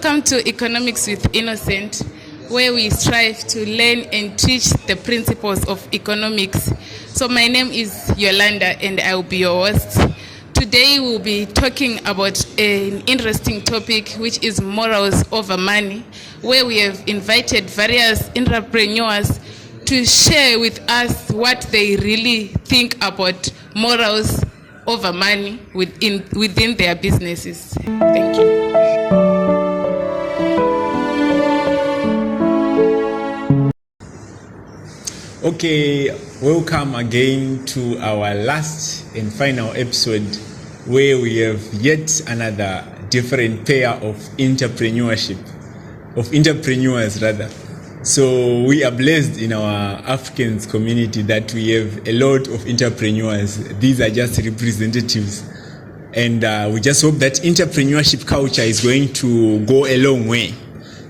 Welcome to Economics with Innocent, where we strive to learn and teach the principles of economics. So my name is Yolanda and I will be your host. Today we'll be talking about an interesting topic, which is morals over money, where we have invited various entrepreneurs to share with us what they really think about morals over money within their businesses. Thank you. Okay, welcome again to our last and final episode, where we have yet another different pair of entrepreneurs rather. So we are blessed in our Africans community that we have a lot of entrepreneurs. These are just representatives, and we just hope that entrepreneurship culture is going to go a long way.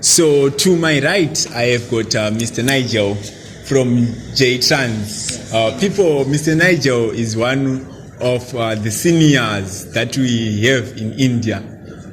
So to my right, I have got Mr. Nigel from JayT. Mr. Nigel is one of the seniors that we have in India.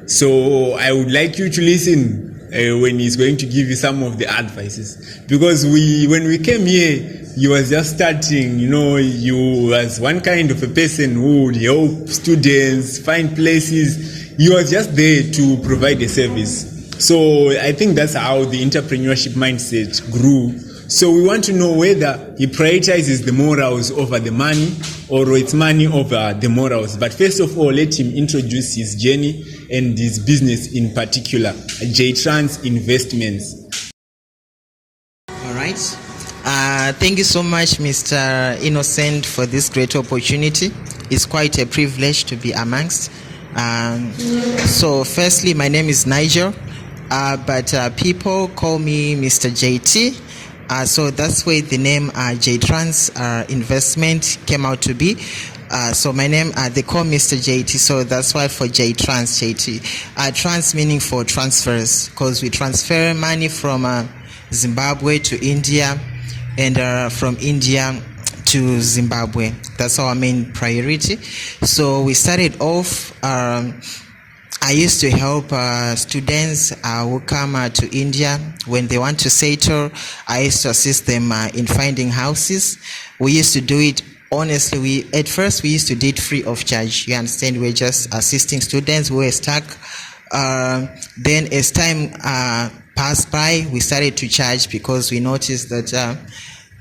So I would like you to listen when he's going to give you some of the advices. Because when we came here, he was just starting, you was one kind of a person who would help students find places. He was just there to provide a service. So I think that's how the entrepreneurship mindset grew. So we want to know whether he prioritizes the morals over the money, or it's money over the morals. But first of all, let him introduce his journey and his business in particular, JayT Investments. All right. Thank you so much, Mr. Innocent, for this great opportunity. It's quite a privilege to be amongst. So firstly, my name is Nigel, but people call me Mr. JayT. So that's where the name JayT Investment came out to be. So my name, they call Mr. JayT, so that's why for JayT. Trans meaning for transfers, because we transfer money from Zimbabwe to India, and from India to Zimbabwe. That's our main priority. So we started off, I used to help students who come to India when they want to settle. I used to assist them in finding houses. We used to do it honestly. At first we used to do it free of charge. You understand? We're just assisting students who were stuck. Then as time passed by, we started to charge, because we noticed that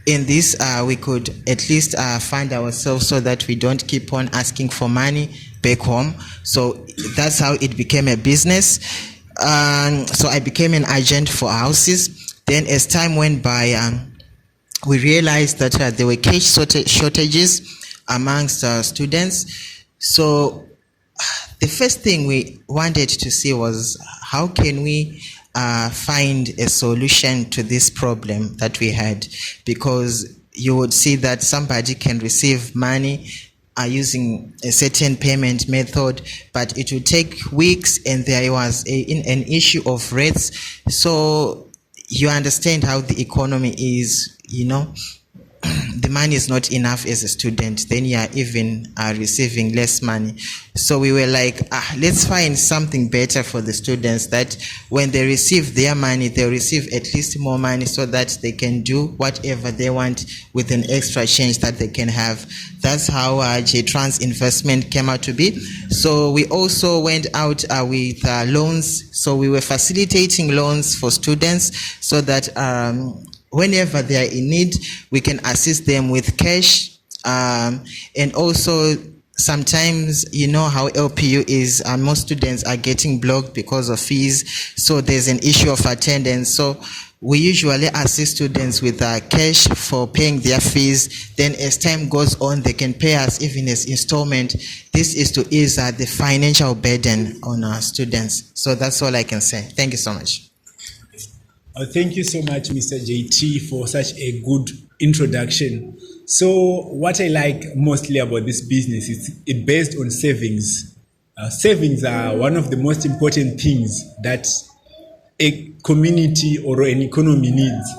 in this we could at least find ourselves, so that we don't keep on asking for money back home. So that's how it became a business. So I became an agent for houses. Then as time went by, we realized that there were cash shortages amongst students. So the first thing we wanted to see was, how can we find a solution to this problem that we had? Because you would see that somebody can receive money using a certain payment method, but it would take weeks, and there was an issue of rates. So you understand how the economy is, the money is not enough as a student, then you are even receiving less money. So we were like, let's find something better for the students, that when they receive their money, they receive at least more money, so that they can do whatever they want with an extra change that they can have. That's how JayT Investment came out to be. So we also went out with loans. So we were facilitating loans for students, so that whenever they are in need, we can assist them with cash. And also sometimes, how LPU is, most students are getting blocked because of fees. So there's an issue of attendance. So we usually assist students with cash for paying their fees. Then as time goes on, they can pay us even as installment. This is to ease the financial burden on our students. So that's all I can say. Thank you so much. Thank you so much, Mr. JayT, for such a good introduction. So what I like mostly about this business is it's based on savings. Savings are one of the most important things that a community or an economy needs.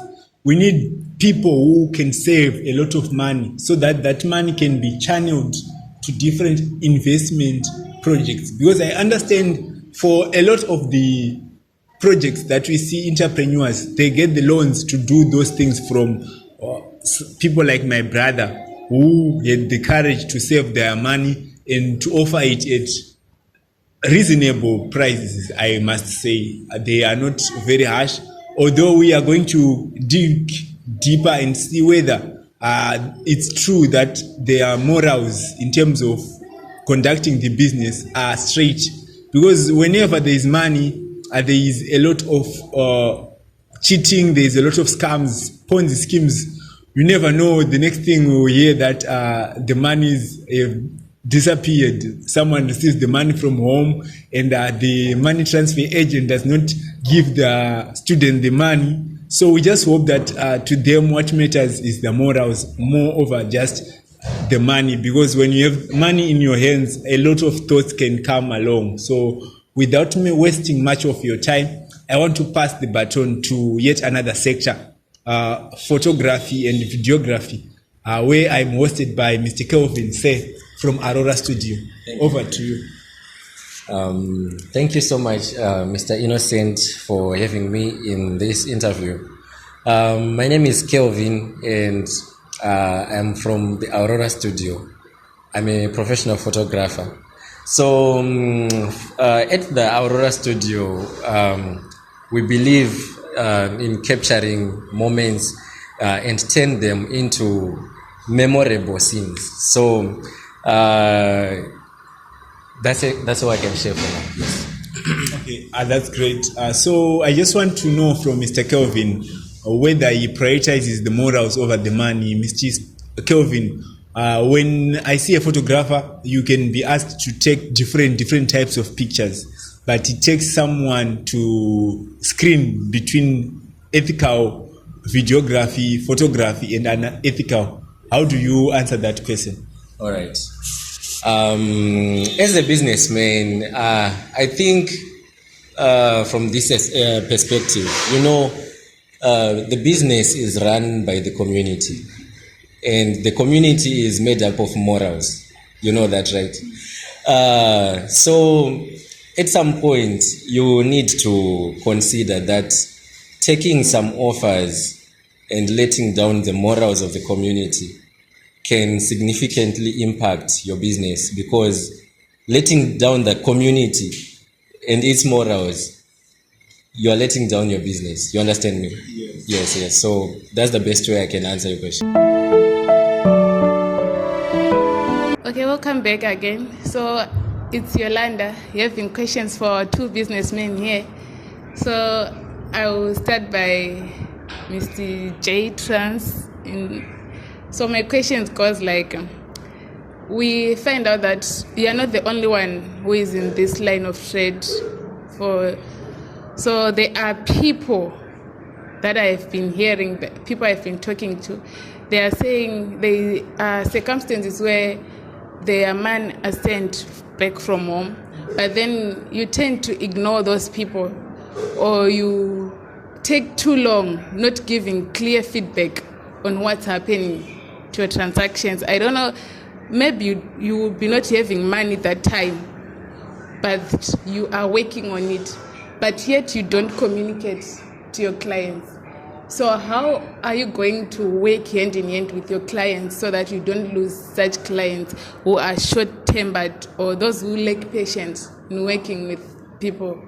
We need people who can save a lot of money, so that that money can be channeled to different investment projects. Because I understand for a lot of the projects that we see entrepreneurs, they get the loans to do those things from people like my brother who had the courage to save their money and to offer it at reasonable prices. I must say they are not very harsh, although we are going to dig deeper and see whether it's true that their morals in terms of conducting the business are straight, because whenever there is money, there is a lot of cheating, there is a lot of scams, Ponzi schemes. You never know, the next thing we will hear that the money is disappeared. Someone receives the money from home and the money transfer agent does not give the student the money. So we just hope that to them what matters is the morals more over just the money, because when you have money in your hands, a lot of thoughts can come along. So without me wasting much of your time, I want to pass the baton to yet another sector, photography and videography, where I'm hosted by Mr. Kelvin from Aurora Studio. Over to you. Thank you so much, Mr. Innocent, for having me in this interview. My name is Kelvin, and I'm from the Aurora Studio. I'm a professional photographer. So at the Aurora Studio, we believe in capturing moments and turn them into memorable scenes. So that's all I can share for now. Yes. Okay, that's great. So I just want to know from Mr. Kelvin whether he prioritizes the morals over the money. Mr. Kelvin, when I see a photographer, you can be asked to take different types of pictures, but it takes someone to screen between ethical videography, photography, and unethical. How do you answer that question? All right. As a businessman, I think from this perspective, the business is run by the community, and the community is made up of morals. You know that, right? So at some point, you need to consider that taking some offers and letting down the morals of the community can significantly impact your business, because letting down the community and its morals, you are letting down your business. You understand me? Yes. So that's the best way I can answer your question. Okay, welcome back again. So it's Yolanda having questions for two businessmen here. So I will start by Mr. JayT. So my question goes like, we find out that you are not the only one who is in this line of trade. So there are people that I have been hearing, people I've been talking to. They are saying there are circumstances where their man are sent back from home, but then you tend to ignore those people, or you take too long not giving clear feedback on what's happening to your transactions. I don't know, maybe you will be not having money that time, but you are working on it, but yet you don't communicate to your clients. So how are you going to work hand in hand with your clients so that you don't lose such clients who are short-tempered or those who lack patience in working with people?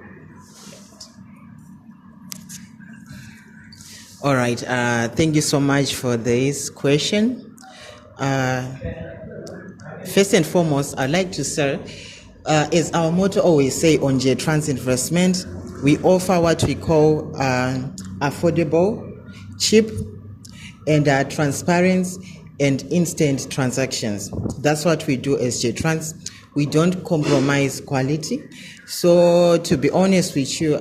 All right. Thank you so much for this question. First and foremost, I'd like to say, as our motto always say on JayT Investment, we offer what we call affordable, cheap, and transparent and instant transactions. That's what we do as JayT. We don't compromise quality. So to be honest with you,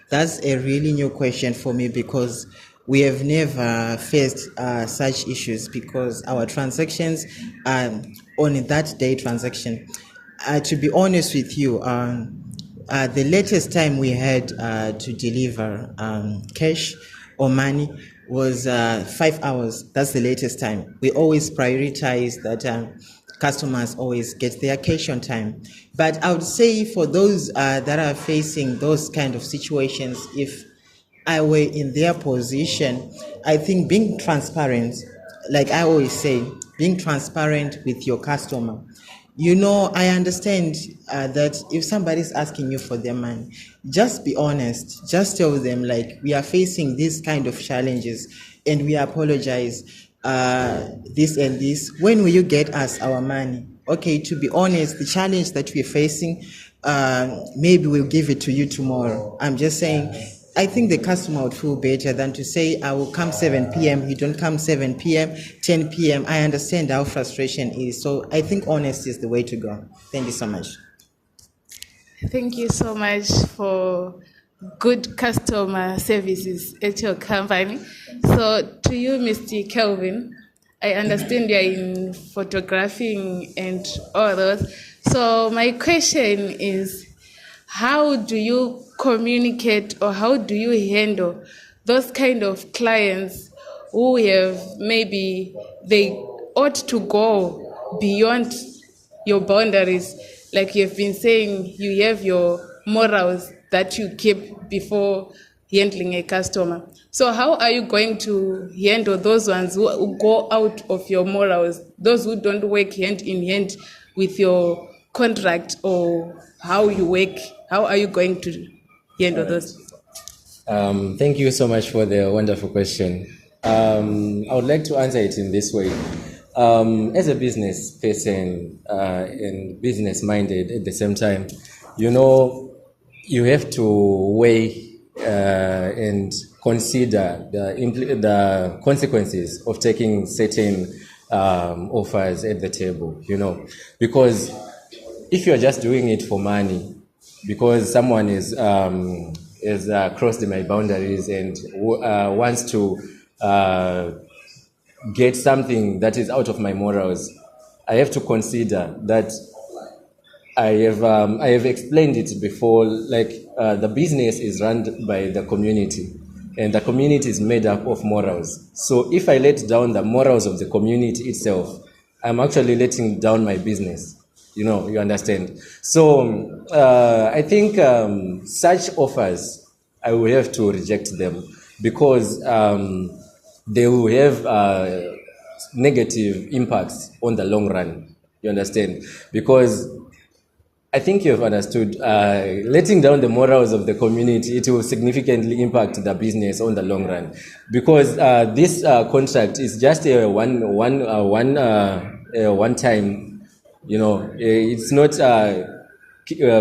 that's a really new question for me, because we have never faced such issues, because our transactions are on that day transaction. To be honest with you, the latest time we had to deliver cash or money was 5 hours. That's the latest time. We always prioritize that customers always get their cash on time. But I would say for those that are facing those kind of situations, if I were in their position, I think being transparent, like I always say, being transparent with your customer. You know, I understand that if somebody's asking you for their money, just be honest. Just tell them, like, we are facing these kind of challenges and we apologize, this and this. When will you get us our money? Okay, to be honest, the challenge that we're facing, maybe we'll give it to you tomorrow. I'm just saying, I think the customer would feel better than to say, I will come 7 p.m., you don't come 7 p.m., 10 p.m. I understand how frustration is. So I think honesty is the way to go. Thank you so much. Thank you so much for good customer services at your company. So to you, Mr. Kelvin, I understand you're in photographing and all those. So my question is, how do you communicate or how do you handle those kind of clients who have maybe they ought to go beyond your boundaries? Like you've been saying, you have your morals that you keep before handling a customer. So how are you going to handle those ones who go out of your morals, those who don't work hand in hand with your contract or how you work? How are you going to handle those? Thank you so much for the wonderful question. I would like to answer it in this way. As a business person and business minded at the same time, you know, you have to weigh and consider the consequences of taking certain offers at the table, you know, because if you're just doing it for money, because someone is crossed my boundaries and wants to get something that is out of my morals, I have to consider that I have explained it before. Like the business is run by the community, and the community is made up of morals. So if I let down the morals of the community itself, I'm actually letting down my business. You know, you understand. So I think such offers, I will have to reject them because they will have negative impacts on the long run. You understand? Because I think you have understood, letting down the morals of the community, it will significantly impact the business on the long run. Because this contract is just a one time. You know, it's not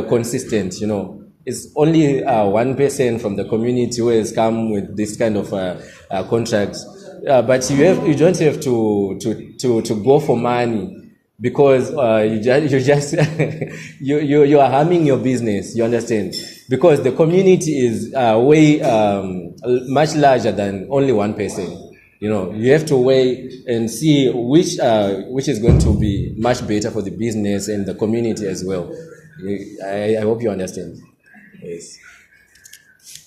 consistent, you know. It's only one person from the community who has come with this kind of contract. But you don't have to go for money because you are harming your business, you understand? Because the community is way much larger than only one person. You know, you have to weigh and see which is going to be much better for the business and the community as well. I hope you understand. Yes.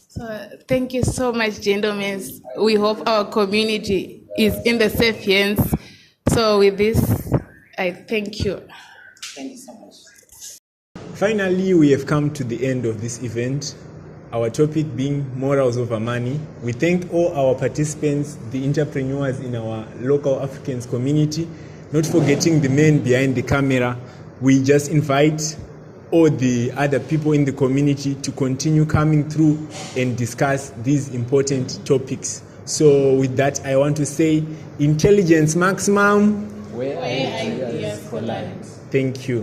So thank you so much, gentlemen. We hope our community is in the safe hands. So with this, I thank you. Thank you so much. Finally, we have come to the end of this event. Our topic being morals over money. We thank all our participants, the entrepreneurs in our local Africans community, not forgetting the men behind the camera. We just invite all the other people in the community to continue coming through and discuss these important topics. So with that, I want to say intelligence maximum. Where ideas collide. Thank you.